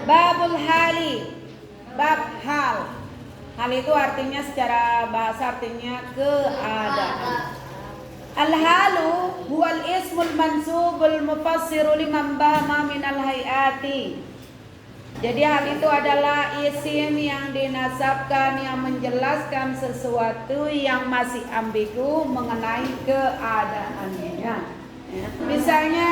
Babul hali, bab hal. Hal itu artinya secara bahasa artinya keadaan. Al-halu huwal ismul mansubul mufassiru liman bahama minal hayati. Jadi hal itu adalah isim yang dinasabkan yang menjelaskan sesuatu yang masih ambigu mengenai keadaannya. Ya. Misalnya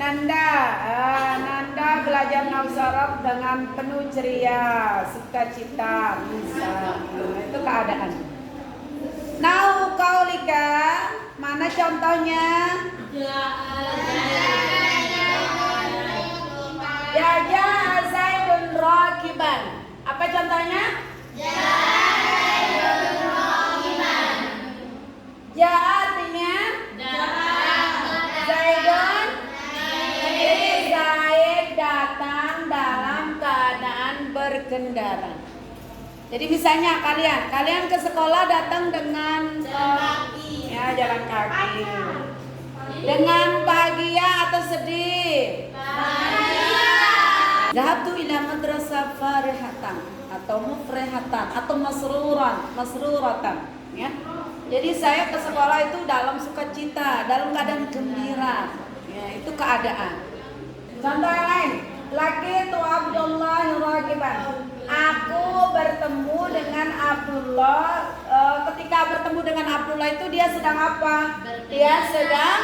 Nanda belajar nahwu sorof dengan penuh ceria, sukacita, misal itu keadaan. Nahwu qaulika, mana contohnya? Jaja Zaidun rakiban. Apa contohnya? Zaidun rakiban. Ja artinya Zaidun. Jadi Zaid datang dalam keadaan berkendara. Jadi misalnya kalian ke sekolah datang dengan jalan kaki. Dengan bahagia atau sedih? Zahabtu ila madrasah farihatan atau mufrihatan atau masruratan, ya. Jadi saya ke sekolah itu dalam sukacita, dalam keadaan gembira. Ya, itu keadaan. Contoh yang lain, laqitu Abdullah raqiban. Aku bertemu dengan Abdullah. Ketika bertemu dengan Abdullah itu dia sedang apa? Dia sedang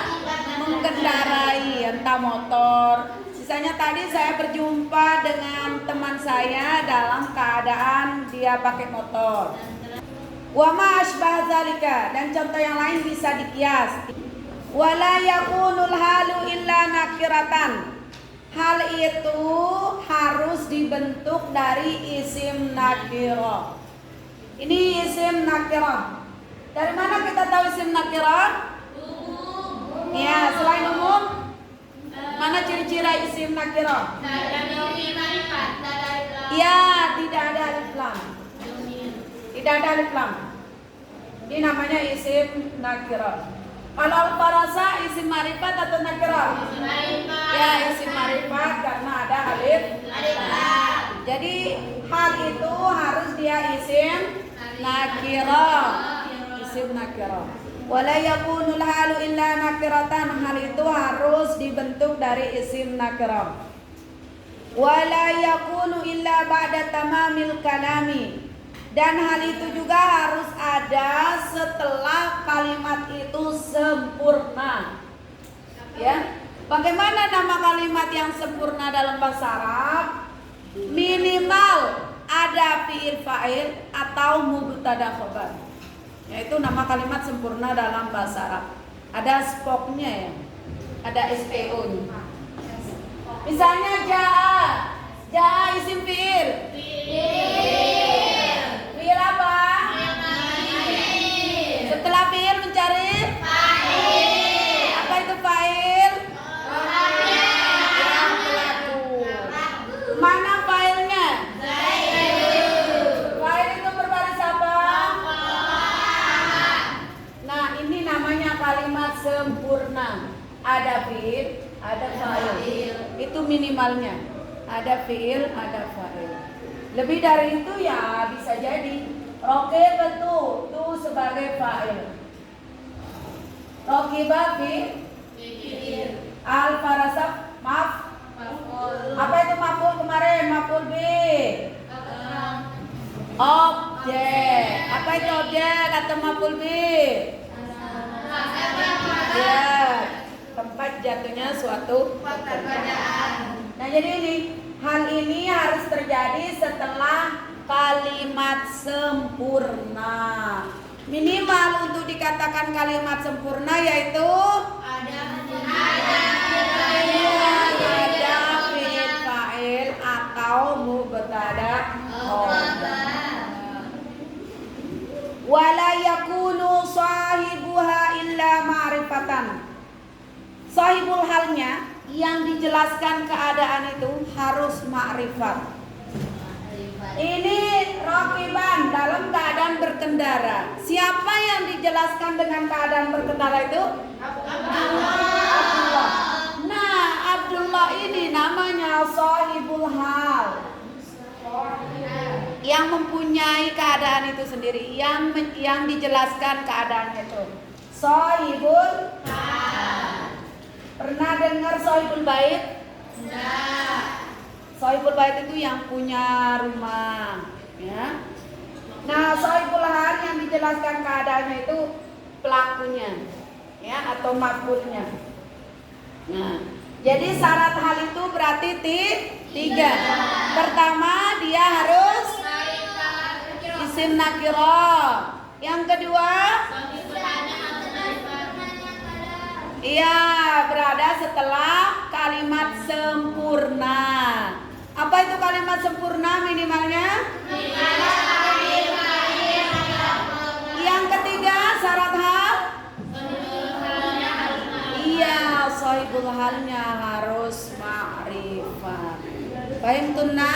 mengendarai entah motor. Misalnya tadi saya berjumpa dengan teman saya dalam keadaan dia pakai motor. Wa ma asbah zalika, dan contoh yang lain bisa dikias. Wala yakunul halu illa nakiratan. Hal itu harus dibentuk dari isim nakirah. Ini isim nakirah. Dari mana kita tahu isim nakirah? Ya, selain umum, mana ciri-ciri isim nakirah? Ya, tidak ada alif lam. Tidak ada alif lam. Ini namanya isim nakirah. Kalau al-farasa isim marifat atau nakirah? Ya, isim marifat karena ada alif lam. Jadi hal itu harus dia isim nakirah. Isim nakirah. Wala yakunul halu illa nakiratan, hal itu harus dibentuk dari isim nakirah. Wala yakunu illa ba'da tamamil kalami, dan hal itu juga harus ada setelah kalimat itu sempurna. Ya, bagaimana nama kalimat yang sempurna dalam bahasa Arab? Minimal ada fi'il fa'il atau mubtada khobar. Yaitu nama kalimat sempurna dalam bahasa Arab. Ada spoknya ya, ada SPO-nya. Misalnya jaa isim fi'il. Fi'il apa? Setelah fi'il mencari fa'il. Apa itu fa'il? Yang pelaku. Mana fa'ilnya? Fa'il itu berbaris apa? Nah, ini namanya kalimat sempurna. Ada fi'il, ada fa'il. Itu minimalnya. Ada fi'il, ada fa'il. Lebih dari itu ya bisa jadi raqib itu sebagai fa'il. Raqibah fi'il. Al-farasab apa itu maf'ul kemarin? Maf'ul bi. Objek. Apa itu objek atau maf'ul bi? Ya, tempat jatuhnya suatu pekerjaan. Nah, jadi hal ini harus terjadi setelah kalimat sempurna. Minimal untuk dikatakan kalimat sempurna yaitu ada fi'il fa'il atau mubtada khobar. Wala yakunu sahibuha illa ma'rifatan. Sahibul halnya yang dijelaskan keadaan itu harus ma'rifat. Ini raqiban dalam keadaan berkendara. Siapa yang dijelaskan dengan keadaan berkendara itu? Abdullah. Nah, Abdullah ini namanya sahibul hal. Yang mempunyai keadaan itu sendiri, yang dijelaskan keadaannya itu. Sohibul hal. Pernah dengar sohibul bait? Enggak. Sohibul bait itu yang punya rumah, ya. Nah, sohibul hal yang dijelaskan keadaannya itu pelakunya, ya, atau maf'ulnya. Nah, jadi syarat hal itu berarti 3. Pertama, dia harus isim nakirah. Yang kedua, iya, berada setelah kalimat sempurna. Apa itu kalimat sempurna minimalnya? Yang ketiga, syarat hal? Iya, sohibul halnya harus ma'rifat. Fahim tunna?